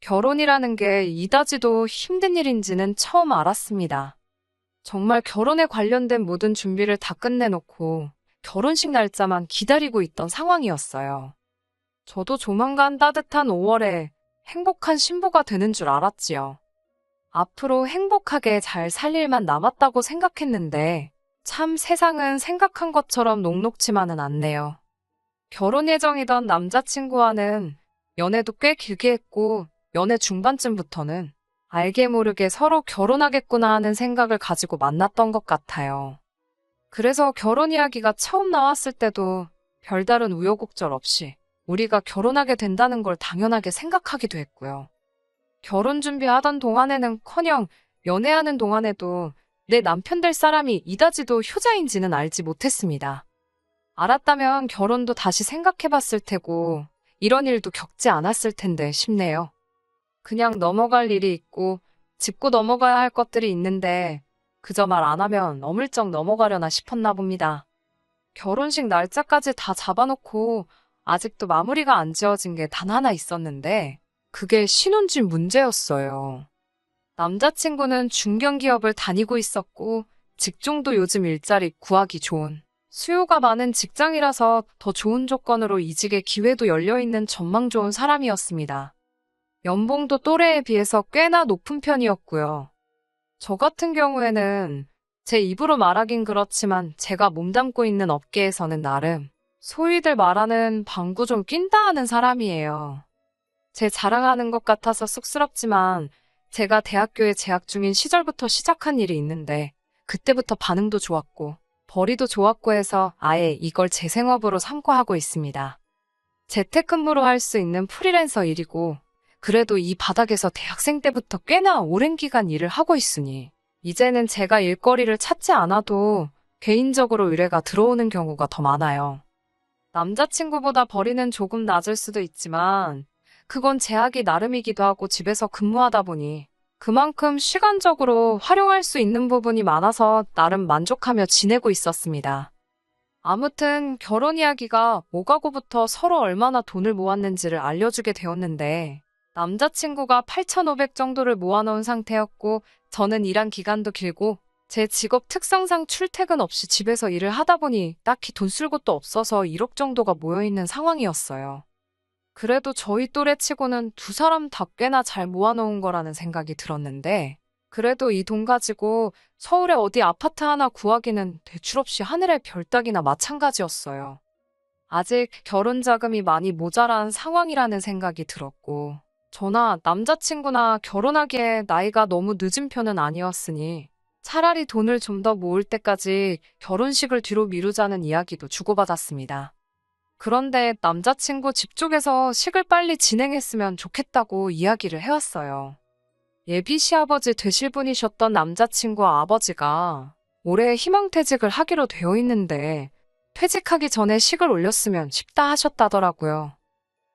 결혼이라는 게 이다지도 힘든 일인지는 처음 알았습니다. 정말 결혼에 관련된 모든 준비를 다 끝내놓고 결혼식 날짜만 기다리고 있던 상황이었어요. 저도 조만간 따뜻한 5월에 행복한 신부가 되는 줄 알았지요. 앞으로 행복하게 잘 살 일만 남았다고 생각했는데 참 세상은 생각한 것처럼 녹록지만은 않네요. 결혼 예정이던 남자친구와는 연애도 꽤 길게 했고 연애 중반쯤부터는 알게 모르게 서로 결혼하겠구나 하는 생각을 가지고 만났던 것 같아요. 그래서 결혼 이야기가 처음 나왔을 때도 별다른 우여곡절 없이 우리가 결혼하게 된다는 걸 당연하게 생각하기도 했고요. 결혼 준비하던 동안에는커녕 연애하는 동안에도 내 남편 될 사람이 이다지도 효자인지는 알지 못했습니다. 알았다면 결혼도 다시 생각해봤을 테고 이런 일도 겪지 않았을 텐데 싶네요. 그냥 넘어갈 일이 있고 짚고 넘어가야 할 것들이 있는데 그저 말 안 하면 어물쩍 넘어가려나 싶었나 봅니다. 결혼식 날짜까지 다 잡아놓고 아직도 마무리가 안 지어진 게 단 하나 있었는데 그게 신혼집 문제였어요. 남자친구는 중견기업을 다니고 있었고 직종도 요즘 일자리 구하기 좋은 수요가 많은 직장이라서 더 좋은 조건으로 이직의 기회도 열려있는 전망 좋은 사람이었습니다. 연봉도 또래에 비해서 꽤나 높은 편이었고요. 저 같은 경우에는 제 입으로 말하긴 그렇지만 제가 몸담고 있는 업계에서는 나름 소위들 말하는 방구 좀 낀다 하는 사람이에요. 제 자랑하는 것 같아서 쑥스럽지만 제가 대학교에 재학 중인 시절부터 시작한 일이 있는데 그때부터 반응도 좋았고 벌이도 좋았고 해서 아예 이걸 제 생업으로 삼고 하고 있습니다. 재택근무로 할 수 있는 프리랜서 일이고 그래도 이 바닥에서 대학생 때부터 꽤나 오랜 기간 일을 하고 있으니 이제는 제가 일거리를 찾지 않아도 개인적으로 의뢰가 들어오는 경우가 더 많아요. 남자친구보다 벌이는 조금 낮을 수도 있지만 그건 제약이 나름이기도 하고 집에서 근무하다 보니 그만큼 시간적으로 활용할 수 있는 부분이 많아서 나름 만족하며 지내고 있었습니다. 아무튼 결혼 이야기가 오가고부터 서로 얼마나 돈을 모았는지를 알려주게 되었는데 남자친구가 8,500 정도를 모아놓은 상태였고 저는 일한 기간도 길고 제 직업 특성상 출퇴근 없이 집에서 일을 하다 보니 딱히 돈 쓸 곳도 없어서 1억 정도가 모여있는 상황이었어요. 그래도 저희 또래 치고는 두 사람 다 꽤나 잘 모아놓은 거라는 생각이 들었는데 그래도 이 돈 가지고 서울에 어디 아파트 하나 구하기는 대출 없이 하늘의 별 따기나 마찬가지였어요. 아직 결혼 자금이 많이 모자란 상황이라는 생각이 들었고 저나 남자친구나 결혼하기에 나이가 너무 늦은 편은 아니었으니 차라리 돈을 좀 더 모을 때까지 결혼식을 뒤로 미루자는 이야기도 주고받았습니다. 그런데 남자친구 집 쪽에서 식을 빨리 진행했으면 좋겠다고 이야기를 해왔어요. 예비 시아버지 되실 분이셨던 남자친구 아버지가 올해 희망퇴직을 하기로 되어 있는데 퇴직하기 전에 식을 올렸으면 쉽다 하셨다더라고요.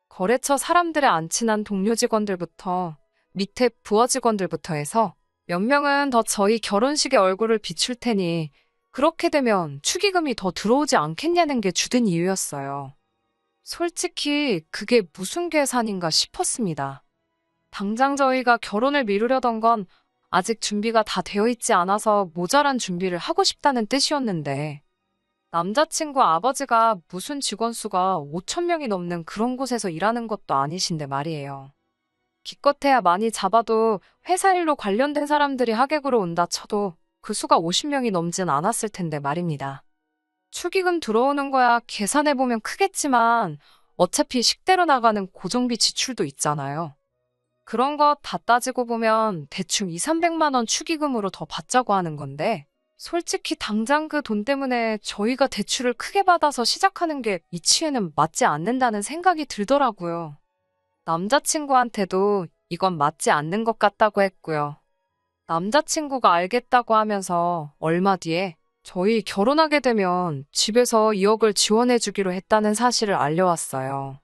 거래처 사람들의 안 친한 동료 직원들부터 밑에 부하 직원들부터 해서 몇 명은 더 저희 결혼식에 얼굴을 비출 테니 그렇게 되면 축의금이 더 들어오지 않겠냐는 게 주된 이유였어요. 솔직히 그게 무슨 계산인가 싶었습니다. 당장 저희가 결혼을 미루려던 건 아직 준비가 다 되어 있지 않아서 모자란 준비를 하고 싶다는 뜻이었는데 남자친구 아버지가 무슨 직원 수가 5천 명이 넘는 그런 곳에서 일하는 것도 아니신데 말이에요. 기껏해야 많이 잡아도 회사 일로 관련된 사람들이 하객으로 온다 쳐도 그 수가 50명이 넘진 않았을 텐데 말입니다. 축의금 들어오는 거야 계산해보면 크겠지만 어차피 식대로 나가는 고정비 지출도 있잖아요. 그런 거 다 따지고 보면 대충 2, 300만 원 축의금으로 더 받자고 하는 건데 솔직히 당장 그 돈 때문에 저희가 대출을 크게 받아서 시작하는 게 이치에는 맞지 않는다는 생각이 들더라고요. 남자친구한테도 이건 맞지 않는 것 같다고 했고요. 남자친구가 알겠다고 하면서 얼마 뒤에 저희 결혼하게 되면 집에서 2억을 지원해주기로 했다는 사실을 알려왔어요.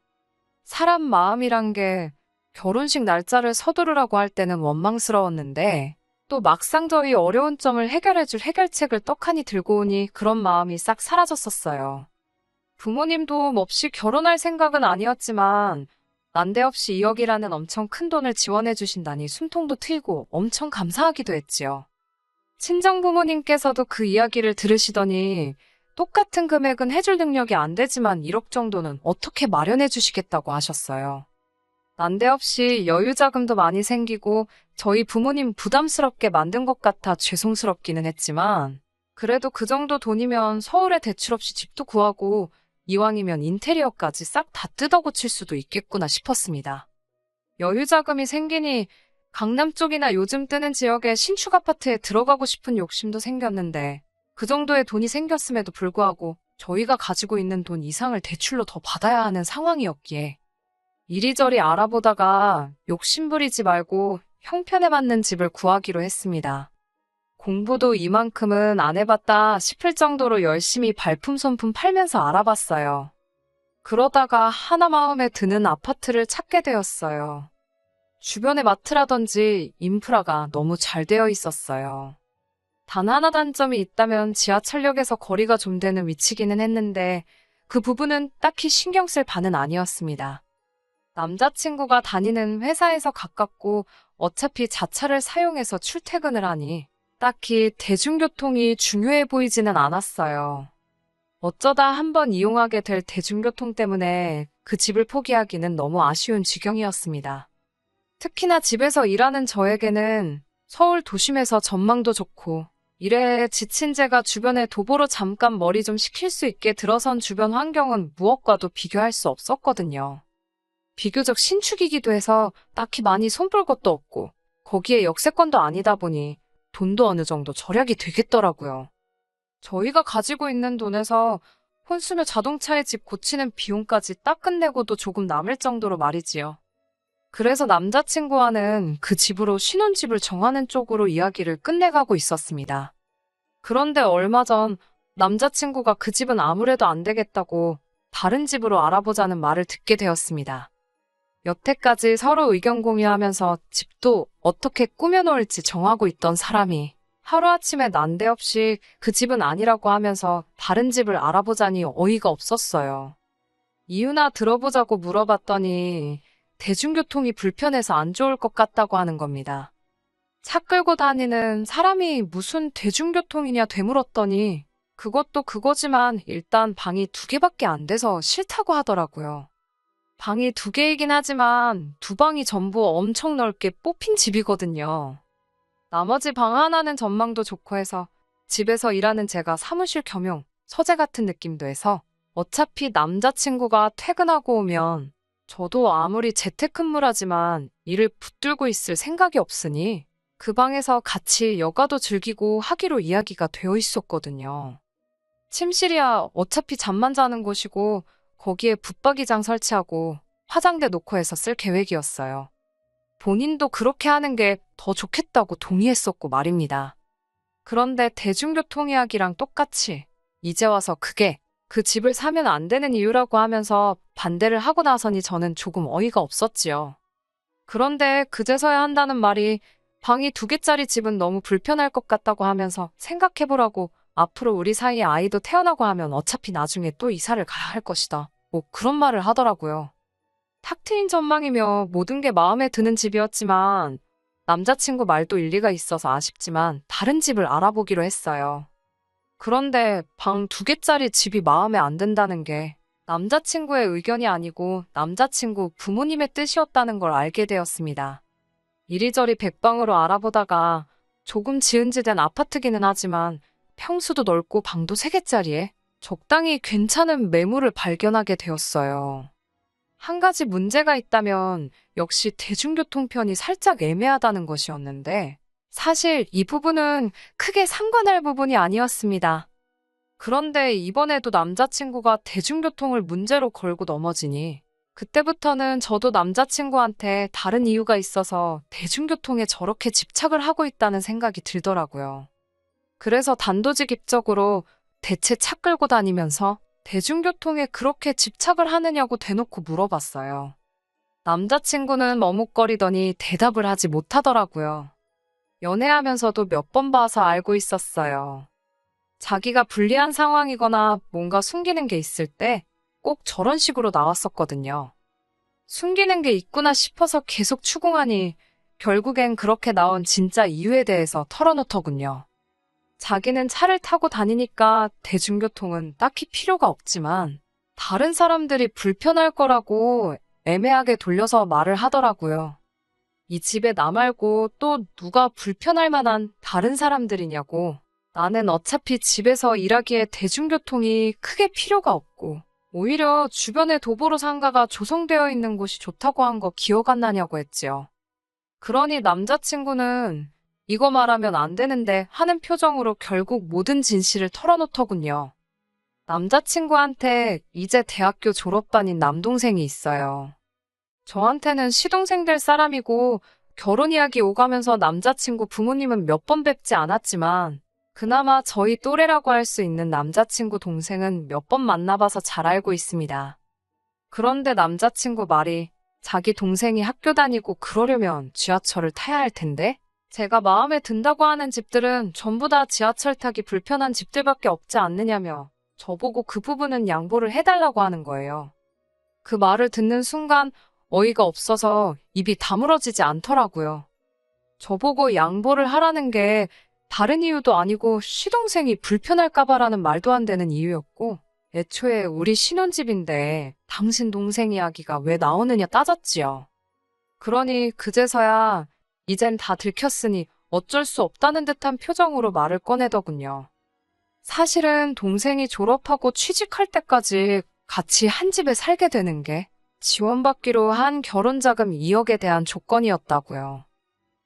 사람 마음이란 게 결혼식 날짜를 서두르라고 할 때는 원망스러웠는데 또 막상 저희 어려운 점을 해결해줄 해결책을 떡하니 들고 오니 그런 마음이 싹 사라졌었어요. 부모님도 몹시 결혼할 생각은 아니었지만 난데없이 2억이라는 엄청 큰 돈을 지원해 주신다니 숨통도 트이고 엄청 감사하기도 했지요. 친정 부모님께서도 그 이야기를 들으시더니 똑같은 금액은 해줄 능력이 안 되지만 1억 정도는 어떻게 마련해 주시겠다고 하셨어요. 난데없이 여유 자금도 많이 생기고 저희 부모님 부담스럽게 만든 것 같아 죄송스럽기는 했지만 그래도 그 정도 돈이면 서울에 대출 없이 집도 구하고 이왕이면 인테리어까지 싹 다 뜯어고칠 수도 있겠구나 싶었습니다. 여유 자금이 생기니 강남 쪽이나 요즘 뜨는 지역의 신축 아파트에 들어가고 싶은 욕심도 생겼는데 그 정도의 돈이 생겼음에도 불구하고 저희가 가지고 있는 돈 이상을 대출로 더 받아야 하는 상황이었기에 이리저리 알아보다가 욕심부리지 말고 형편에 맞는 집을 구하기로 했습니다. 공부도 이만큼은 안 해봤다 싶을 정도로 열심히 발품손품 팔면서 알아봤어요. 그러다가 하나 마음에 드는 아파트를 찾게 되었어요. 주변에 마트라든지 인프라가 너무 잘 되어 있었어요. 단 하나 단점이 있다면 지하철역에서 거리가 좀 되는 위치기는 했는데 그 부분은 딱히 신경 쓸 바는 아니었습니다. 남자친구가 다니는 회사에서 가깝고 어차피 자차를 사용해서 출퇴근을 하니 딱히 대중교통이 중요해 보이지는 않았어요. 어쩌다 한번 이용하게 될 대중교통 때문에 그 집을 포기하기는 너무 아쉬운 지경이었습니다. 특히나 집에서 일하는 저에게는 서울 도심에서 전망도 좋고 일에 지친 제가 주변에 도보로 잠깐 머리 좀 식힐 수 있게 들어선 주변 환경은 무엇과도 비교할 수 없었거든요. 비교적 신축이기도 해서 딱히 많이 손볼 것도 없고 거기에 역세권도 아니다 보니 돈도 어느 정도 절약이 되겠더라고요. 저희가 가지고 있는 돈에서 혼수며 자동차의 집 고치는 비용까지 딱 끝내고도 조금 남을 정도로 말이지요. 그래서 남자친구와는 그 집으로 신혼집을 정하는 쪽으로 이야기를 끝내가고 있었습니다. 그런데 얼마 전 남자친구가 그 집은 아무래도 안 되겠다고 다른 집으로 알아보자는 말을 듣게 되었습니다. 여태까지 서로 의견 공유하면서 집도 어떻게 꾸며놓을지 정하고 있던 사람이 하루아침에 난데없이 그 집은 아니라고 하면서 다른 집을 알아보자니 어이가 없었어요. 이유나 들어보자고 물어봤더니 대중교통이 불편해서 안 좋을 것 같다고 하는 겁니다. 차 끌고 다니는 사람이 무슨 대중교통이냐 되물었더니 그것도 그거지만 일단 방이 2개밖에 안 돼서 싫다고 하더라고요. 방이 2개이긴 하지만 2방이 전부 엄청 넓게 뽑힌 집이거든요. 나머지 방 하나는 전망도 좋고 해서 집에서 일하는 제가 사무실 겸용 서재 같은 느낌도 해서 어차피 남자친구가 퇴근하고 오면 저도 아무리 재택근무라지만 일을 붙들고 있을 생각이 없으니 그 방에서 같이 여가도 즐기고 하기로 이야기가 되어 있었거든요. 침실이야 어차피 잠만 자는 곳이고 거기에 붙박이장 설치하고 화장대 놓고 해서 쓸 계획이었어요. 본인도 그렇게 하는 게 더 좋겠다고 동의했었고 말입니다. 그런데 대중교통 이야기랑 똑같이 이제 와서 그게 그 집을 사면 안 되는 이유라고 하면서 반대를 하고 나서니 저는 조금 어이가 없었지요. 그런데 그제서야 한다는 말이 방이 2개짜리 집은 너무 불편할 것 같다고 하면서 생각해보라고 앞으로 우리 사이에 아이도 태어나고 하면 어차피 나중에 또 이사를 가야 할 것이다. 뭐 그런 말을 하더라고요. 탁 트인 전망이며 모든 게 마음에 드는 집이었지만 남자친구 말도 일리가 있어서 아쉽지만 다른 집을 알아보기로 했어요. 그런데 방 2개짜리 집이 마음에 안 든다는 게 남자친구의 의견이 아니고 남자친구 부모님의 뜻이었다는 걸 알게 되었습니다. 이리저리 백방으로 알아보다가 조금 지은지된 아파트기는 하지만 평수도 넓고 방도 3개짜리에 적당히 괜찮은 매물을 발견하게 되었어요. 한 가지 문제가 있다면 역시 대중교통편이 살짝 애매하다는 것이었는데 사실 이 부분은 크게 상관할 부분이 아니었습니다. 그런데 이번에도 남자친구가 대중교통을 문제로 걸고 넘어지니 그때부터는 저도 남자친구한테 다른 이유가 있어서 대중교통에 저렇게 집착을 하고 있다는 생각이 들더라고요. 그래서 단도직입적으로 대체 차 끌고 다니면서 대중교통에 그렇게 집착을 하느냐고 대놓고 물어봤어요. 남자친구는 머뭇거리더니 대답을 하지 못하더라고요. 연애하면서도 몇 번 봐서 알고 있었어요. 자기가 불리한 상황이거나 뭔가 숨기는 게 있을 때 꼭 저런 식으로 나왔었거든요. 숨기는 게 있구나 싶어서 계속 추궁하니 결국엔 그렇게 나온 진짜 이유에 대해서 털어놓더군요. 자기는 차를 타고 다니니까 대중교통은 딱히 필요가 없지만 다른 사람들이 불편할 거라고 애매하게 돌려서 말을 하더라고요. 이 집에 나 말고 또 누가 불편할 만한 다른 사람들이냐고. 나는 어차피 집에서 일하기에 대중교통이 크게 필요가 없고 오히려 주변에 도보로 상가가 조성되어 있는 곳이 좋다고 한 거 기억 안 나냐고 했지요. 그러니 남자친구는 이거 말하면 안 되는데 하는 표정으로 결국 모든 진실을 털어놓더군요. 남자친구한테 이제 대학교 졸업반인 남동생이 있어요. 저한테는 시동생 될 사람이고 결혼 이야기 오가면서 남자친구 부모님은 몇 번 뵙지 않았지만 그나마 저희 또래라고 할 수 있는 남자친구 동생은 몇 번 만나봐서 잘 알고 있습니다. 그런데 남자친구 말이 자기 동생이 학교 다니고 그러려면 지하철을 타야 할 텐데 제가 마음에 든다고 하는 집들은 전부 다 지하철 타기 불편한 집들밖에 없지 않느냐며 저보고 그 부분은 양보를 해달라고 하는 거예요. 그 말을 듣는 순간 어이가 없어서 입이 다물어지지 않더라고요. 저보고 양보를 하라는 게 다른 이유도 아니고 시동생이 불편할까봐라는 말도 안 되는 이유였고 애초에 우리 신혼집인데 당신 동생 이야기가 왜 나오느냐 따졌지요. 그러니 그제서야 이젠 다 들켰으니 어쩔 수 없다는 듯한 표정으로 말을 꺼내더군요. 사실은 동생이 졸업하고 취직할 때까지 같이 한 집에 살게 되는 게 지원받기로 한 결혼자금 2억에 대한 조건이었다고요.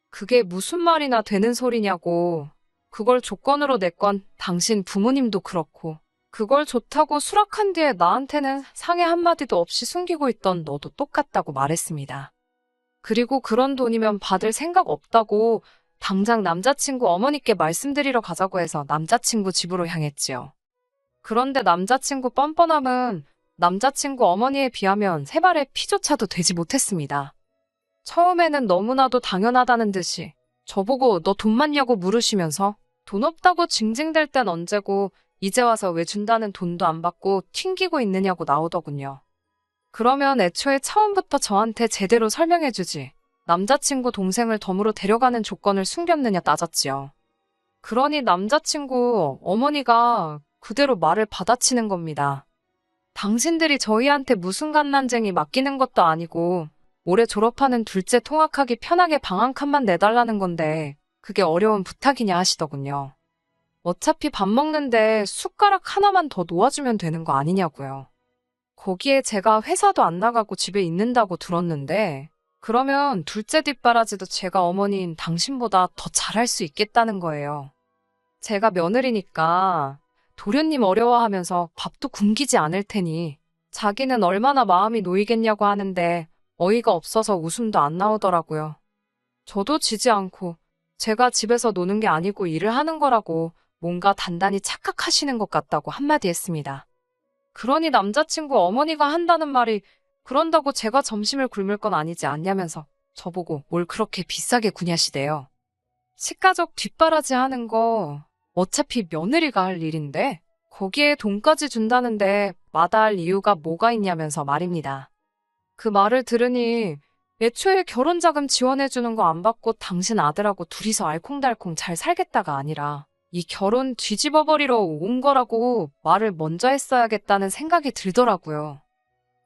그게 무슨 말이나 되는 소리냐고. 그걸 조건으로 냈건 당신 부모님도 그렇고 그걸 좋다고 수락한 뒤에 나한테는 상해 한마디도 없이 숨기고 있던 너도 똑같다고 말했습니다. 그리고 그런 돈이면 받을 생각 없다고 당장 남자친구 어머니께 말씀드리러 가자고 해서 남자친구 집으로 향했지요. 그런데 남자친구 뻔뻔함은 남자친구 어머니에 비하면 세 발의 피조차도 되지 못했습니다. 처음에는 너무나도 당연하다는 듯이 저보고 너 돈 많냐고 물으시면서 돈 없다고 징징댈 땐 언제고 이제 와서 왜 준다는 돈도 안 받고 튕기고 있느냐고 나오더군요. 그러면 애초에 처음부터 저한테 제대로 설명해주지. 남자친구 동생을 덤으로 데려가는 조건을 숨겼느냐 따졌지요. 그러니 남자친구 어머니가 그대로 말을 받아치는 겁니다. 당신들이 저희한테 무슨 갓난쟁이 맡기는 것도 아니고 올해 졸업하는 둘째 통학하기 편하게 방 한 칸만 내달라는 건데 그게 어려운 부탁이냐 하시더군요. 어차피 밥 먹는데 숟가락 하나만 더 놓아주면 되는 거 아니냐고요. 거기에 제가 회사도 안 나가고 집에 있는다고 들었는데 그러면 둘째 뒷바라지도 제가 어머니인 당신보다 더 잘할 수 있겠다는 거예요. 제가 며느리니까 도련님 어려워하면서 밥도 굶기지 않을 테니 자기는 얼마나 마음이 놓이겠냐고 하는데 어이가 없어서 웃음도 안 나오더라고요. 저도 지지 않고 제가 집에서 노는 게 아니고 일을 하는 거라고 뭔가 단단히 착각하시는 것 같다고 한마디 했습니다. 그러니 남자친구 어머니가 한다는 말이 그런다고 제가 점심을 굶을 건 아니지 않냐면서 저보고 뭘 그렇게 비싸게 구냐시대요. 식가족 뒷바라지 하는 거 어차피 며느리가 할 일인데 거기에 돈까지 준다는데 마다할 이유가 뭐가 있냐면서 말입니다. 그 말을 들으니 애초에 결혼자금 지원해주는 거 안 받고 당신 아들하고 둘이서 알콩달콩 잘 살겠다가 아니라 이 결혼 뒤집어버리러 온 거라고 말을 먼저 했어야겠다는 생각이 들더라고요.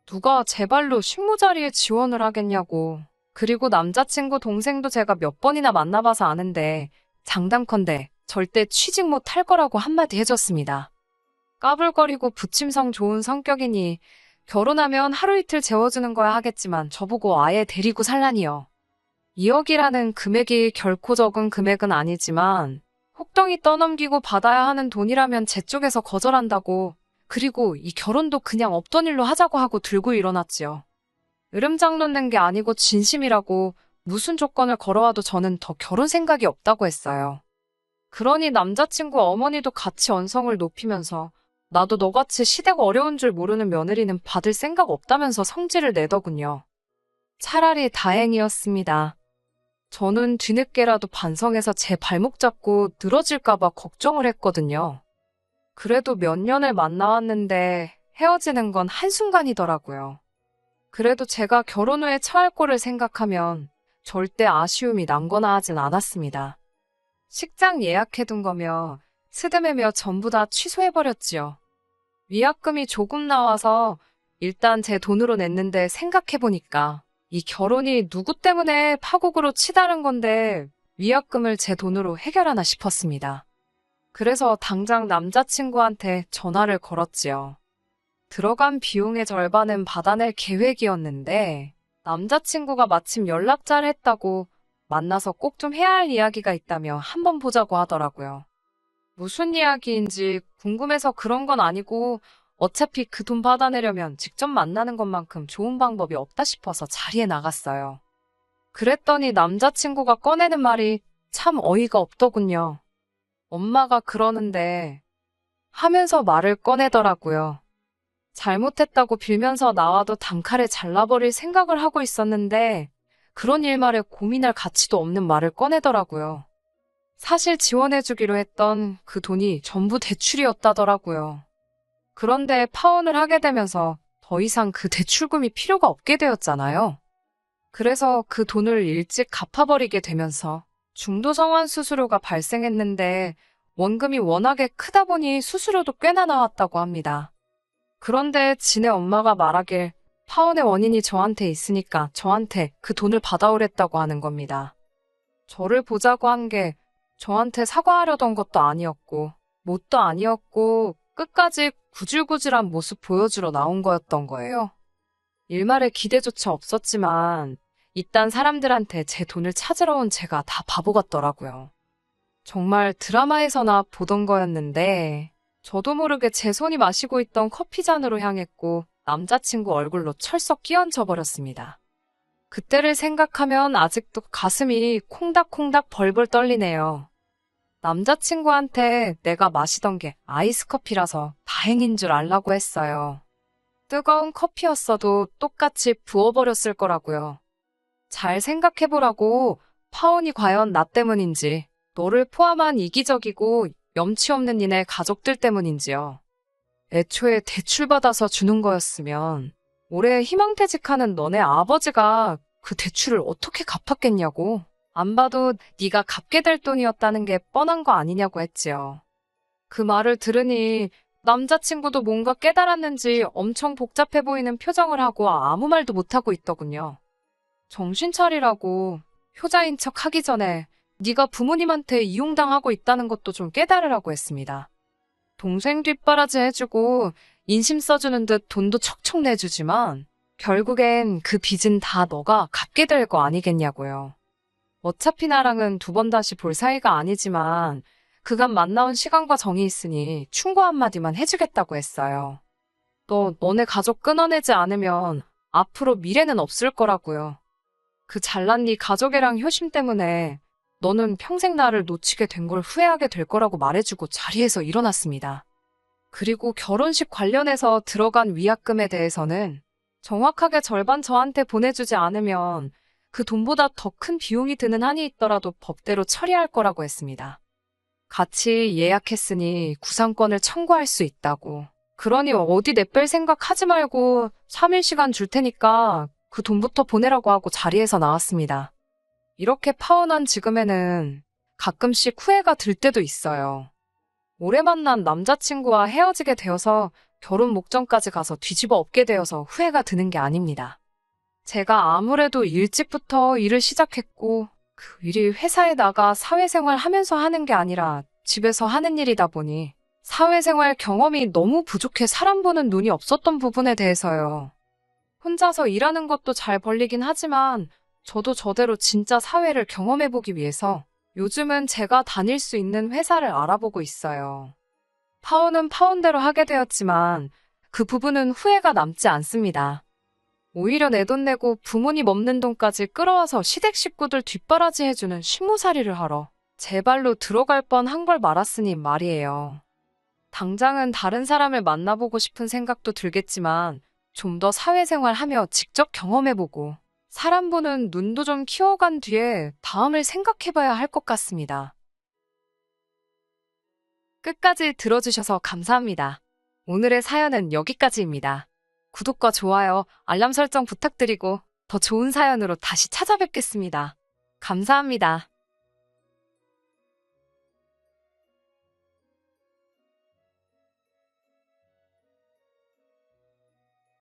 누가 제 발로 식모자리에 지원을 하겠냐고. 그리고 남자친구 동생도 제가 몇 번이나 만나봐서 아는데 장담컨대 절대 취직 못할 거라고 한마디 해줬습니다. 까불거리고 부침성 좋은 성격이니 결혼하면 하루 이틀 재워주는 거야 하겠지만 저보고 아예 데리고 살라니요. 2억이라는 금액이 결코 적은 금액은 아니지만 혹덩이 떠넘기고 받아야 하는 돈이라면 제 쪽에서 거절한다고. 그리고 이 결혼도 그냥 없던 일로 하자고 하고 들고 일어났지요. 으름장론 낸 게 아니고 진심이라고 무슨 조건을 걸어와도 저는 더 결혼 생각이 없다고 했어요. 그러니 남자친구 어머니도 같이 언성을 높이면서 나도 너같이 시대가 어려운 줄 모르는 며느리는 받을 생각 없다면서 성질을 내더군요. 차라리 다행이었습니다. 저는 뒤늦게라도 반성해서 제 발목 잡고 늘어질까봐 걱정을 했거든요. 그래도 몇 년을 만나왔는데 헤어지는 건 한순간이더라고요. 그래도 제가 결혼 후에 처할 거를 생각하면 절대 아쉬움이 남거나 하진 않았습니다. 식장 예약해둔 거며 스드메며 전부 다 취소해버렸지요. 위약금이 조금 나와서 일단 제 돈으로 냈는데 생각해보니까 이 결혼이 누구 때문에 파국으로 치달은 건데 위약금을 제 돈으로 해결하나 싶었습니다. 그래서 당장 남자친구한테 전화를 걸었지요. 들어간 비용의 절반은 받아낼 계획이었는데 남자친구가 마침 연락잘 했다고 만나서 꼭 좀 해야 할 이야기가 있다며 한번 보자고 하더라고요. 무슨 이야기인지 궁금해서 그런 건 아니고 어차피 그 돈 받아내려면 직접 만나는 것만큼 좋은 방법이 없다 싶어서 자리에 나갔어요. 그랬더니 남자친구가 꺼내는 말이 참 어이가 없더군요. 엄마가 그러는데 하면서 말을 꺼내더라고요. 잘못했다고 빌면서 나와도 단칼에 잘라버릴 생각을 하고 있었는데 그런 일말에 고민할 가치도 없는 말을 꺼내더라고요. 사실 지원해주기로 했던 그 돈이 전부 대출이었다더라고요. 그런데 파혼을 하게 되면서 더 이상 그 대출금이 필요가 없게 되었잖아요. 그래서 그 돈을 일찍 갚아버리게 되면서 중도성환 수수료가 발생했는데 원금이 워낙에 크다 보니 수수료도 꽤나 나왔다고 합니다. 그런데 지네 엄마가 말하길 파혼의 원인이 저한테 있으니까 저한테 그 돈을 받아오랬다고 하는 겁니다. 저를 보자고 한 게 저한테 사과하려던 것도 아니었고 뭣도 아니었고 끝까지 구질구질한 모습 보여주러 나온 거였던 거예요. 일말에 기대조차 없었지만 이딴 사람들한테 제 돈을 찾으러 온 제가 다 바보 같더라고요. 정말 드라마에서나 보던 거였는데 저도 모르게 제 손이 마시고 있던 커피잔으로 향했고 남자친구 얼굴로 철썩 끼얹어 버렸습니다. 그때를 생각하면 아직도 가슴이 콩닥콩닥 벌벌 떨리네요. 남자친구한테 내가 마시던 게 아이스 커피라서 다행인 줄 알라고 했어요. 뜨거운 커피였어도 똑같이 부어버렸을 거라고요. 잘 생각해보라고. 파혼이 과연 나 때문인지, 너를 포함한 이기적이고 염치 없는 니네 가족들 때문인지요. 애초에 대출받아서 주는 거였으면 올해 희망퇴직하는 너네 아버지가 그 대출을 어떻게 갚았겠냐고. 안 봐도 네가 갚게 될 돈이었다는 게 뻔한 거 아니냐고 했지요. 그 말을 들으니 남자친구도 뭔가 깨달았는지 엄청 복잡해 보이는 표정을 하고 아무 말도 못하고 있더군요. 정신 차리라고. 효자인 척 하기 전에 네가 부모님한테 이용당하고 있다는 것도 좀 깨달으라고 했습니다. 동생 뒷바라지 해주고 인심 써주는 듯 돈도 척척 내주지만 결국엔 그 빚은 다 너가 갚게 될 거 아니겠냐고요. 어차피 나랑은 두 번 다시 볼 사이가 아니지만 그간 만나온 시간과 정이 있으니 충고 한마디만 해주겠다고 했어요. 너네 가족 끊어내지 않으면 앞으로 미래는 없을 거라고요. 그 잘난 네 가족애랑 효심 때문에 너는 평생 나를 놓치게 된 걸 후회하게 될 거라고 말해주고 자리에서 일어났습니다. 그리고 결혼식 관련해서 들어간 위약금에 대해서는 정확하게 절반 저한테 보내주지 않으면 그 돈보다 더 큰 비용이 드는 한이 있더라도 법대로 처리할 거라고 했습니다. 같이 예약했으니 구상권을 청구할 수 있다고. 그러니 어디 내뺄 생각 하지 말고 3일 시간 줄 테니까 그 돈부터 보내라고 하고 자리에서 나왔습니다. 이렇게 파혼한 지금에는 가끔씩 후회가 들 때도 있어요. 오래 만난 남자친구와 헤어지게 되어서 결혼 목전까지 가서 뒤집어 엎게 되어서 후회가 드는 게 아닙니다. 제가 아무래도 일찍부터 일을 시작했고 그 일이 회사에 나가 사회생활 하면서 하는 게 아니라 집에서 하는 일이다 보니 사회생활 경험이 너무 부족해 사람 보는 눈이 없었던 부분에 대해서요. 혼자서 일하는 것도 잘 벌리긴 하지만 저도 저대로 진짜 사회를 경험해보기 위해서 요즘은 제가 다닐 수 있는 회사를 알아보고 있어요. 파혼은 파혼대로 하게 되었지만 그 부분은 후회가 남지 않습니다. 오히려 내 돈 내고 부모님 없는 돈까지 끌어와서 시댁 식구들 뒷바라지 해주는 식모살이를 하러 제 발로 들어갈 뻔한 걸 말았으니 말이에요. 당장은 다른 사람을 만나보고 싶은 생각도 들겠지만 좀 더 사회생활 하며 직접 경험해보고 사람 보는 눈도 좀 키워간 뒤에 다음을 생각해봐야 할 것 같습니다. 끝까지 들어주셔서 감사합니다. 오늘의 사연은 여기까지입니다. 구독과 좋아요, 알람 설정 부탁드리고 더 좋은 사연으로 다시 찾아뵙겠습니다. 감사합니다.